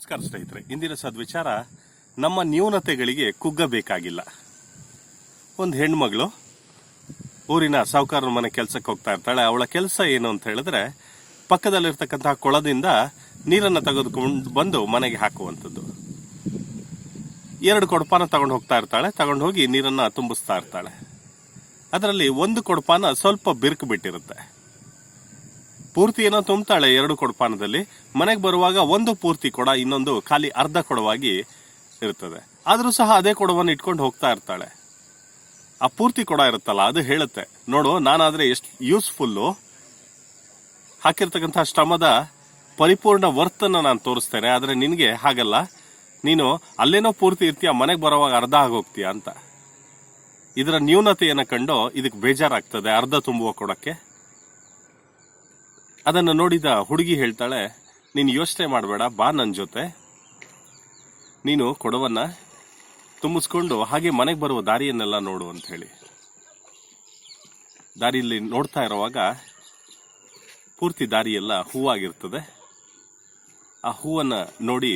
ನಮಸ್ಕಾರ ಸ್ನೇಹಿತರೆ, ಇಂದಿನ ಸದ್ವಿಚಾರ ನಮ್ಮ ನ್ಯೂನತೆಗಳಿಗೆ ಕುಗ್ಗಬೇಕಾಗಿಲ್ಲ. ಒಂದು ಹೆಣ್ಮಗಳು ಊರಿನ ಸಾಹುಕಾರನ ಮನೆ ಕೆಲಸಕ್ಕೆ ಹೋಗ್ತಾ ಇರ್ತಾಳೆ. ಅವಳ ಕೆಲಸ ಏನು ಅಂತ ಹೇಳಿದ್ರೆ ಪಕ್ಕದಲ್ಲಿರ್ತಕ್ಕಂತಹ ಕೊಳದಿಂದ ನೀರನ್ನು ತೆಗೆದುಕೊಂಡು ಬಂದು ಮನೆಗೆ ಹಾಕುವಂಥದ್ದು. 2 ಕೊಡಪಾನ ತಗೊಂಡು ಹೋಗ್ತಾ ಇರ್ತಾಳೆ. ತಗೊಂಡು ಹೋಗಿ ನೀರನ್ನ ತುಂಬಿಸ್ತಾ ಇರ್ತಾಳೆ. ಅದರಲ್ಲಿ ಒಂದು ಕೊಡಪಾನ ಸ್ವಲ್ಪ ಬಿರುಕು ಬಿಟ್ಟಿರುತ್ತೆ. ಪೂರ್ತಿ ಏನೋ ತುಂಬ್ತಾಳೆ 2 ಕೊಡಪಾನದಲ್ಲಿ. ಮನೆಗೆ ಬರುವಾಗ ಒಂದು ಪೂರ್ತಿ ಕೊಡ, ಇನ್ನೊಂದು ಖಾಲಿ ಅರ್ಧ ಕೊಡವಾಗಿ ಇರ್ತದೆ. ಆದ್ರೂ ಸಹ ಅದೇ ಕೊಡವನ್ನು ಇಟ್ಕೊಂಡು ಹೋಗ್ತಾ ಇರ್ತಾಳೆ. ಆ ಪೂರ್ತಿ ಕೊಡ ಇರುತ್ತಲ್ಲ, ಅದು ಹೇಳುತ್ತೆ, ನೋಡು ನಾನಾದ್ರೆ ಎಷ್ಟು ಯೂಸ್ಫುಲ್ಲು, ಹಾಕಿರ್ತಕ್ಕಂಥ ಶ್ರಮದ ಪರಿಪೂರ್ಣ ವರ್ತನ್ನ ನಾನು ತೋರಿಸ್ತೇನೆ. ಆದ್ರೆ ನಿನಗೆ ಹಾಗಲ್ಲ, ನೀನು ಅಲ್ಲೇನೋ ಪೂರ್ತಿ ಇರ್ತೀಯ, ಮನೆಗೆ ಬರುವಾಗ ಅರ್ಧ ಆಗೋಗ್ತೀಯ ಅಂತ. ಇದರ ನ್ಯೂನತೆಯನ್ನು ಕಂಡು ಇದಕ್ಕೆ ಬೇಜಾರಾಗ್ತದೆ ಅರ್ಧ ತುಂಬುವ ಕೊಡಕ್ಕೆ. ಅದನ್ನು ನೋಡಿದ ಹುಡುಗಿ ಹೇಳ್ತಾಳೆ, ನೀನು ಯೋಚನೆ ಮಾಡಬೇಡ, ಬಾ ನನ್ನ ಜೊತೆ, ನೀನು ಕೊಡವನ್ನ ತುಂಬಿಸ್ಕೊಂಡು ಹಾಗೆ ಮನೆಗೆ ಬರುವ ದಾರಿಯನ್ನೆಲ್ಲ ನೋಡು ಅಂತ ಹೇಳಿ. ದಾರಿಯಲ್ಲಿ ನೋಡ್ತಾ ಇರುವಾಗ ಪೂರ್ತಿ ದಾರಿಯೆಲ್ಲ ಹೂವಾಗಿರ್ತದೆ. ಆ ಹೂವನ್ನ ನೋಡಿ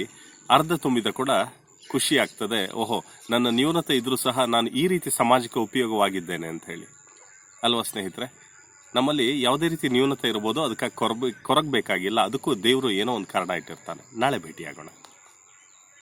ಅರ್ಧ ತುಂಬಿದ ಕೂಡ ಖುಷಿ ಆಗ್ತದೆ. ಓಹೋ, ನನ್ನ ನ್ಯೂನತೆ ಇದ್ರೂ ಸಹ ನಾನು ಈ ರೀತಿ ಸಮಾಜಕ್ಕೆ ಉಪಯೋಗವಾಗಿದ್ದೇನೆ ಅಂತ ಹೇಳಿ. ಅಲ್ವಾ ಸ್ನೇಹಿತರೆ? ನಮ್ಮಲ್ಲಿ ಯಾವುದೇ ರೀತಿ ನ್ಯೂನತೆ ಇರ್ಬೋದು, ಅದಕ್ಕೆ ಕೊರಗಬೇಕಾಗಿಲ್ಲ. ಅದಕ್ಕೂ ದೇವರು ಏನೋ ಒಂದು ಕಾರಣ ಇಟ್ಟಿರ್ತಾನೆ. ನಾಳೆ ಭೇಟಿಯಾಗೋಣ.